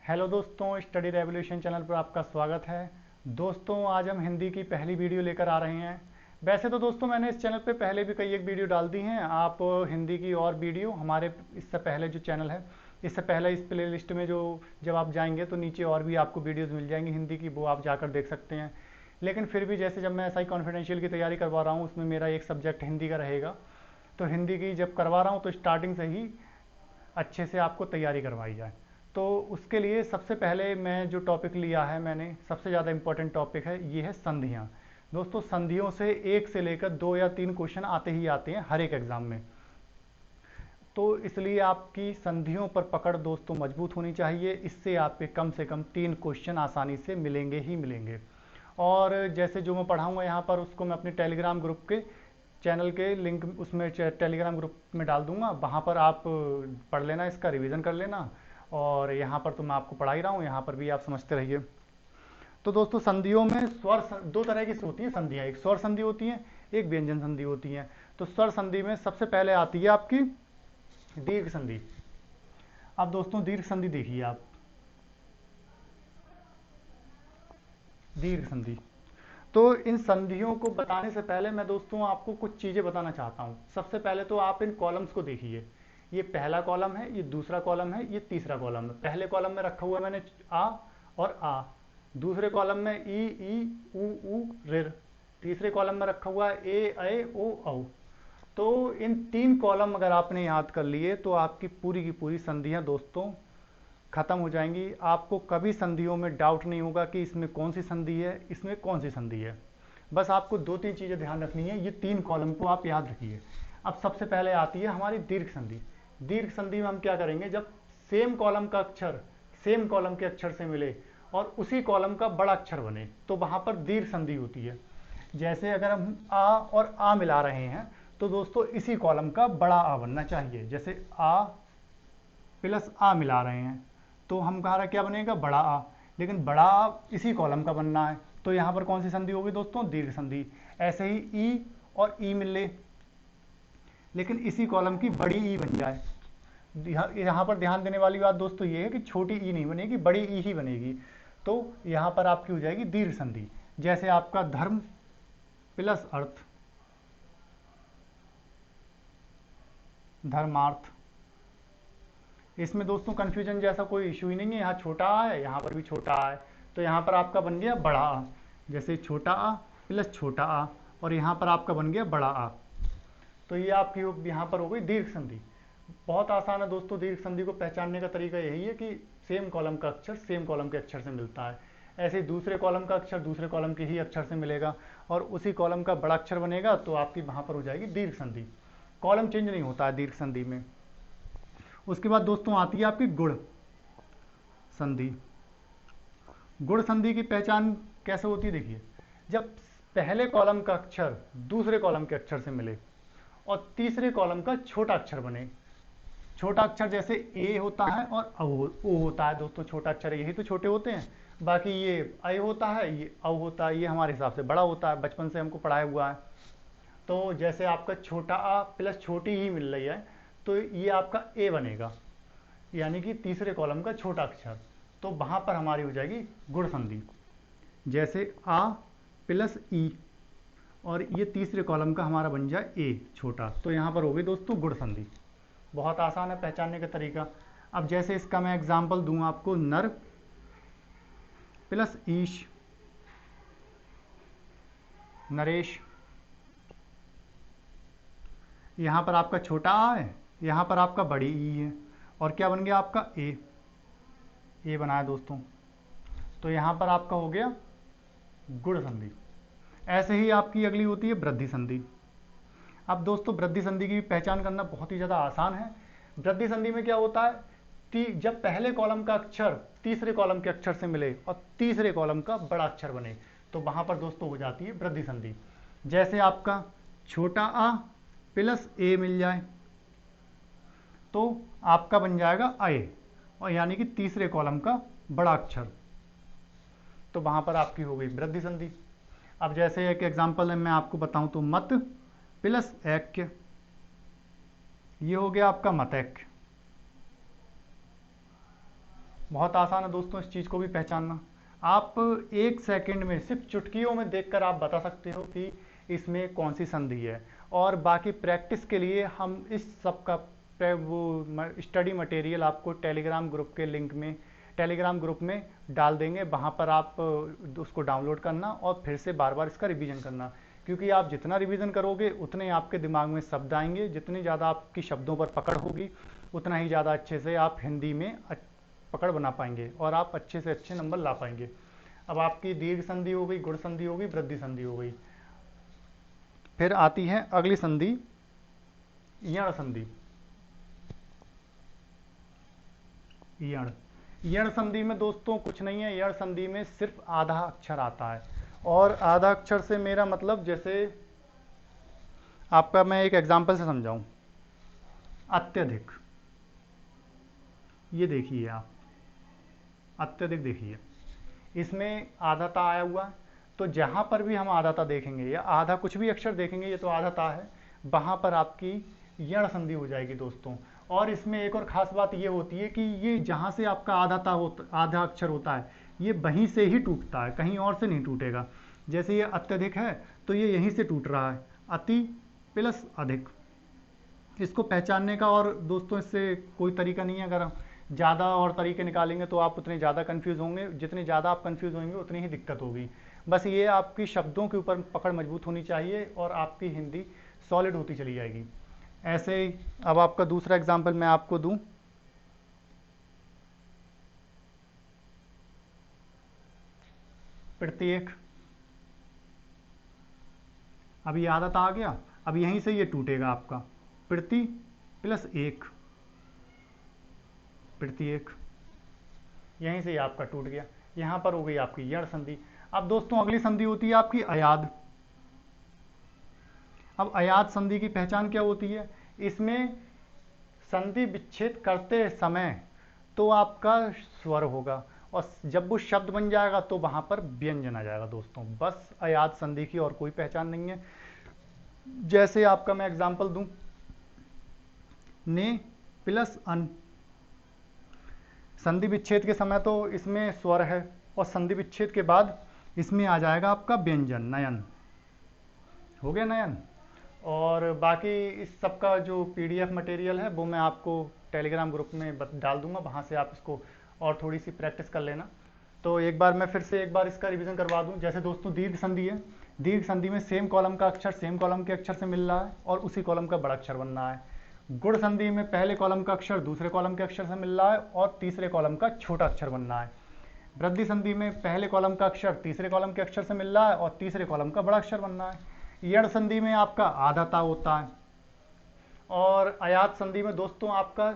Hello दोस्तों, study revolution channel पर आपका स्वागत है। दोस्तों, आज हम हिंदी की पहली वीडियो लेकर आ रहे हैं। वैसे तो दोस्तों मैंने इस चैनल पे पहले भी कई एक वीडियो डाल दी हैं। आप हिंदी की और वीडियो हमारे इससे पहले जो चैनल है, इससे पहले इस प्ले लिस्ट में जो जब आप जाएंगे तो नीचे और भी आपको वीडियोज़ मिल जाएंगी हिंदी की, वो आप जाकर देख सकते हैं। लेकिन फिर भी जैसे जब मैं एसआई कॉन्फिडेंशियल की तैयारी करवा रहा हूँ, उसमें मेरा एक सब्जेक्ट हिंदी का रहेगा, तो हिंदी की जब करवा रहा हूँ तो स्टार्टिंग से ही अच्छे से आपको तैयारी करवाई जाए। तो उसके लिए सबसे पहले मैं जो टॉपिक लिया है, मैंने सबसे ज़्यादा इम्पोर्टेंट टॉपिक है, ये है संधियाँ। दोस्तों, संधियों से एक से लेकर 2 या 3 क्वेश्चन आते ही आते हैं हर एक एग्जाम में। तो इसलिए आपकी संधियों पर पकड़ दोस्तों मजबूत होनी चाहिए। इससे आपके कम से कम 3 क्वेश्चन आसानी से मिलेंगे ही मिलेंगे। और जैसे जो मैं पढ़ाऊँगा यहाँ पर, उसको मैं अपने टेलीग्राम ग्रुप के चैनल के लिंक उसमें टेलीग्राम ग्रुप में डाल दूंगा। वहाँ पर आप पढ़ लेना, इसका रिवीजन कर लेना। और यहाँ पर तो मैं आपको पढ़ा ही रहा हूँ, यहाँ पर भी आप समझते रहिए। तो दोस्तों, संधियों में दो तरह की होती है संधियाँ। एक स्वर संधि होती है, एक व्यंजन संधि होती है। तो स्वर संधि में सबसे पहले आती है आपकी दीर्घ संधि। अब दोस्तों दीर्घ संधि देखिए आप, दीर्घ संधि। तो इन संधियों को बताने से पहले मैं दोस्तों आपको कुछ चीज़ें बताना चाहता हूँ। सबसे पहले तो आप इन कॉलम्स को देखिए। ये पहला कॉलम है, ये दूसरा कॉलम है, ये तीसरा कॉलम है। पहले कॉलम में रखा हुआ मैंने आ और आ। दूसरे कॉलम में ई ऊ रिर। तीसरे कॉलम में रखा हुआ ए ओ औ। तो इन 3 कॉलम अगर आपने याद कर लिए तो आपकी पूरी की पूरी संधियाँ दोस्तों खत्म हो जाएंगी। आपको कभी संधियों में डाउट नहीं होगा कि इसमें कौन सी संधि है, इसमें कौन सी संधि है। बस आपको 2-3 चीज़ें ध्यान रखनी है। ये 3 कॉलम को आप याद रखिए। अब सबसे पहले आती है हमारी दीर्घ संधि। दीर्घ संधि में हम क्या करेंगे, जब सेम कॉलम का अक्षर सेम कॉलम के अक्षर से मिले और उसी कॉलम का बड़ा अक्षर बने, तो वहां पर दीर्घ संधि होती है। जैसे अगर हम आ और आ मिला रहे हैं, तो दोस्तों इसी कॉलम का बड़ा आ बनना चाहिए। जैसे आ प्लस आ मिला रहे हैं, तो हम कहा रहा क्या बनेगा, बड़ा आ। लेकिन बड़ा आ इसी कॉलम का बनना है, तो यहाँ पर कौन सी संधि होगी दोस्तों, दीर्घ संधि। ऐसे ही ई और ई मिल ले, लेकिन इसी कॉलम की बड़ी ई बन जाए। यहाँ पर ध्यान देने वाली बात दोस्तों ये है कि छोटी ई नहीं बनेगी, बड़ी ई ही बनेगी। तो यहाँ पर आपकी हो जाएगी दीर्घ संधि। जैसे आपका धर्म प्लस अर्थ, धर्मार्थ। इसमें दोस्तों कंफ्यूजन जैसा कोई इशू ही नहीं है। यहाँ छोटा आ है, यहाँ पर भी छोटा आ है, तो यहाँ पर आपका बन गया बड़ा आ। जैसे छोटा आ प्लस छोटा आ, और यहाँ पर आपका बन गया बड़ा आ। तो ये आपकी यहाँ पर हो गई दीर्घ संधि। बहुत आसान है दोस्तों। दीर्घ संधि को पहचानने का तरीका यही है कि सेम कॉलम का अक्षर सेम कॉलम के अक्षर से मिलता है। ऐसे दूसरे कॉलम का अक्षर दूसरे कॉलम के ही अक्षर से मिलेगा और उसी कॉलम का बड़ा अक्षर बनेगा, तो आपकी वहाँ पर हो जाएगी दीर्घ संधि। कॉलम चेंज नहीं होता है दीर्घ संधि में। उसके बाद दोस्तों आती है आपकी गुण संधि। गुण संधि की पहचान कैसे होती है, देखिए। जब पहले कॉलम का अक्षर दूसरे कॉलम के अक्षर से मिले और तीसरे कॉलम का छोटा अक्षर बने। छोटा अक्षर जैसे ए होता है और ओ होता है दोस्तों। छोटा अक्षर यही तो छोटे होते हैं, बाकी ये ए होता है, ये औ होता है, ये हमारे हिसाब से बड़ा होता है, बचपन से हमको पढ़ाया हुआ है। तो जैसे आपका छोटा आ प्लस छोटी ही मिल रही है, तो ये आपका ए बनेगा, यानी कि तीसरे कॉलम का छोटा अक्षर। तो वहां पर हमारी हो जाएगी गुण संधि। जैसे आ प्लस ई, और ये तीसरे कॉलम का हमारा बन जाए ए छोटा, तो यहाँ पर हो गई दोस्तों गुण संधि। बहुत आसान है पहचानने का तरीका। अब जैसे इसका मैं एग्जाम्पल दूं आपको, नर प्लस ईश, नरेश। यहाँ पर आपका छोटा आ है, यहाँ पर आपका बड़ी ई है, और क्या बन गया आपका ए बनाया दोस्तों। तो यहाँ पर आपका हो गया गुण संधि। ऐसे ही आपकी अगली होती है वृद्धि संधि। अब दोस्तों वृद्धि संधि की पहचान करना बहुत ही ज़्यादा आसान है। वृद्धि संधि में क्या होता है, जब पहले कॉलम का अक्षर तीसरे कॉलम के अक्षर से मिले और तीसरे कॉलम का बड़ा अक्षर बने, तो वहां पर दोस्तों हो जाती है वृद्धि संधि। जैसे आपका छोटा आ प्लस ए मिल जाए, तो आपका बन जाएगा अय, और यानी कि तीसरे कॉलम का बड़ा अक्षर। तो वहां पर आपकी हो गई वृद्धि संधि। अब जैसे एक एग्जांपल मैं आपको बताऊं तो मत प्लस ऐक्य, ये हो गया आपका मतैक्य। बहुत आसान है दोस्तों इस चीज़ को भी पहचानना। आप एक सेकंड में सिर्फ चुटकियों में देखकर आप बता सकते हो कि इसमें कौन सी संधि है। और बाकी प्रैक्टिस के लिए हम इस सब का वो स्टडी मटेरियल आपको टेलीग्राम ग्रुप के लिंक में, टेलीग्राम ग्रुप में डाल देंगे। वहाँ पर आप उसको डाउनलोड करना और फिर से बार बार इसका रिवीजन करना, क्योंकि आप जितना रिवीजन करोगे उतने आपके दिमाग में शब्द आएंगे, जितनी ज़्यादा आपकी शब्दों पर पकड़ होगी उतना ही ज़्यादा अच्छे से आप हिंदी में पकड़ बना पाएंगे और आप अच्छे से अच्छे नंबर ला पाएंगे। अब आपकी दीर्घ संधि हो गई, गुण संधि हो गई, वृद्धि संधि हो गई। फिर आती है अगली संधि, यण संधि। यण संधि में दोस्तों कुछ नहीं है, यण संधि में सिर्फ आधा अक्षर आता है। और आधा अक्षर से मेरा मतलब, जैसे आपका मैं एक एग्जांपल से समझाऊं, अत्यधिक, ये देखिए आप, अत्यधिक देखिए, इसमें आधाता आया हुआ है। तो जहां पर भी हम आधाता देखेंगे या आधा कुछ भी अक्षर देखेंगे, ये तो आधाता है, वहां पर आपकी यण संधि हो जाएगी दोस्तों। और इसमें एक और खास बात ये होती है कि ये जहां से आपका आधा अक्षर होता है, ये वहीं से ही टूटता है, कहीं और से नहीं टूटेगा। जैसे ये अत्यधिक है तो ये यहीं से टूट रहा है, अति प्लस अधिक। इसको पहचानने का और दोस्तों इससे कोई तरीका नहीं है। अगर हम ज़्यादा और तरीके निकालेंगे तो आप उतने ज़्यादा कंफ्यूज होंगे, जितने ज़्यादा आप कंफ्यूज होंगे उतनी ही दिक्कत होगी। बस ये आपकी शब्दों के ऊपर पकड़ मजबूत होनी चाहिए और आपकी हिंदी सॉलिड होती चली जाएगी। ऐसे ही अब आपका दूसरा एग्जाम्पल मैं आपको दूं, प्रत्येक। अभी आदत आ गया, अब यहीं से ये टूटेगा आपका, प्रति प्लस एक, प्रत्येक, यहीं से ये आपका टूट गया। यहां पर हो गई आपकी यण संधि। अब दोस्तों अगली संधि होती है आपकी अयाद। अब अयाद संधि की पहचान क्या होती है? इसमें संधि विच्छेद करते समय तो आपका स्वर होगा और जब वो शब्द बन जाएगा तो वहां पर व्यंजन आ जाएगा दोस्तों। बस अयाद संधि की और कोई पहचान नहीं है। जैसे आपका मैं एग्जांपल दूं, ने प्लस अन, संधि विच्छेद के समय तो इसमें स्वर है और संधि विच्छेद के बाद इसमें आ जाएगा आपका व्यंजन, नयन, हो गया नयन। और बाकी इस सब का जो पीडीएफ मटेरियल है वो मैं आपको टेलीग्राम ग्रुप में डाल दूंगा, वहाँ से आप इसको और थोड़ी सी प्रैक्टिस कर लेना। तो एक बार मैं फिर से एक बार इसका रिवीजन करवा दूं। जैसे दोस्तों दीर्घ संधि है, दीर्घ संधि में सेम कॉलम का अक्षर सेम कॉलम के अक्षर से मिल रहा है और उसी कॉलम का बड़ा अक्षर बन रहा है। गुण संधि में पहले कॉलम का अक्षर दूसरे कॉलम के अक्षर से मिल रहा है और तीसरे कॉलम का छोटा अक्षर बन रहा है। वृद्धि संधि में पहले कॉलम का अक्षर तीसरे कॉलम के अक्षर से मिल रहा है और तीसरे कॉलम का बड़ा अक्षर बन रहा है। यण संधि में आपका आधाता होता है। और अयात संधि में दोस्तों आपका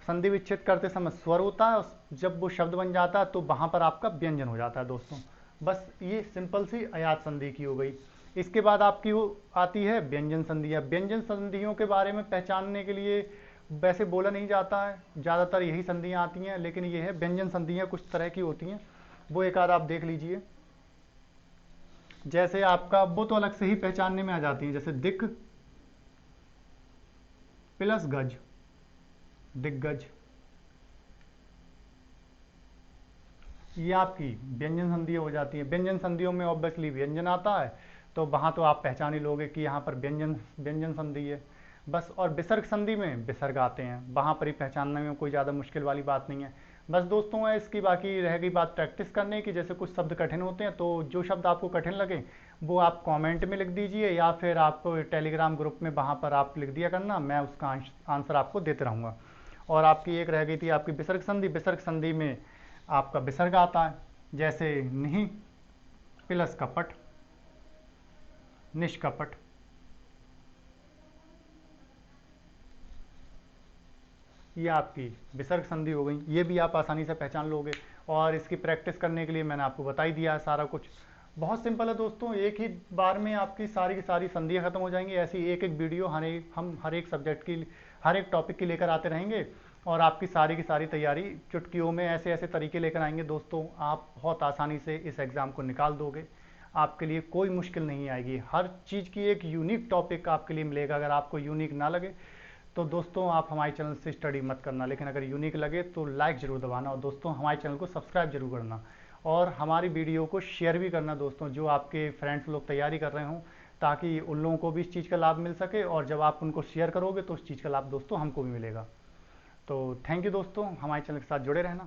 संधि विच्छेद करते समय स्वर होता है, जब वो शब्द बन जाता है तो वहां पर आपका व्यंजन हो जाता है दोस्तों। बस ये सिंपल सी अयात संधि की हो गई। इसके बाद आपकी वो आती है व्यंजन संधियां। व्यंजन संधियों के बारे में पहचानने के लिए वैसे बोला नहीं जाता है, ज़्यादातर यही संधियां आती हैं, लेकिन ये है व्यंजन संधियां कुछ तरह की होती हैं, वो एक आध आप देख लीजिए। जैसे आपका वो तो अलग से ही पहचानने में आ जाती हैं, जैसे दिक प्लस गज, दिग्गज, ये आपकी व्यंजन संधियां हो जाती हैं। व्यंजन संधियों में ऑब्वियसली व्यंजन आता है तो वहां तो आप पहचान ही लोगे कि यहाँ पर व्यंजन संधि है बस। और विसर्ग संधि में विसर्ग आते हैं, वहां पर ही पहचानने में कोई ज़्यादा मुश्किल वाली बात नहीं है। बस दोस्तों है इसकी बाकी रह गई बात प्रैक्टिस करने की। जैसे कुछ शब्द कठिन होते हैं तो जो शब्द आपको कठिन लगे वो आप कमेंट में लिख दीजिए या फिर आप टेलीग्राम ग्रुप में वहाँ पर आप लिख दिया करना, मैं उसका आंसर आपको देते रहूँगा। और आपकी एक रह गई थी आपकी विसर्ग संधि। विसर्ग संधि में आपका विसर्ग आता है, जैसे निहि प्लस कपट, निष्कपट, ये आपकी विसर्ग संधि हो गई। ये भी आप आसानी से पहचान लोगे और इसकी प्रैक्टिस करने के लिए मैंने आपको बता ही दिया है सारा कुछ। बहुत सिंपल है दोस्तों, एक ही बार में आपकी सारी की सारी संधियाँ खत्म हो जाएंगी। ऐसी एक एक वीडियो हम हर एक सब्जेक्ट की, हर एक टॉपिक की लेकर आते रहेंगे और आपकी सारी की सारी तैयारी चुटकियों में ऐसे ऐसे तरीके लेकर आएंगे दोस्तों। आप बहुत आसानी से इस एग्ज़ाम को निकाल दोगे, आपके लिए कोई मुश्किल नहीं आएगी। हर चीज़ की एक यूनिक टॉपिक आपके लिए मिलेगा। अगर आपको यूनिक ना लगे तो दोस्तों आप हमारे चैनल से स्टडी मत करना, लेकिन अगर यूनिक लगे तो लाइक जरूर दबाना, और दोस्तों हमारे चैनल को सब्सक्राइब जरूर करना, और हमारी वीडियो को शेयर भी करना दोस्तों, जो आपके फ्रेंड्स लोग तैयारी कर रहे हों, ताकि उन लोगों को भी इस चीज़ का लाभ मिल सके, और जब आप उनको शेयर करोगे तो उस चीज़ का लाभ दोस्तों हमको भी मिलेगा। तो थैंक यू दोस्तों, हमारे चैनल के साथ जुड़े रहना।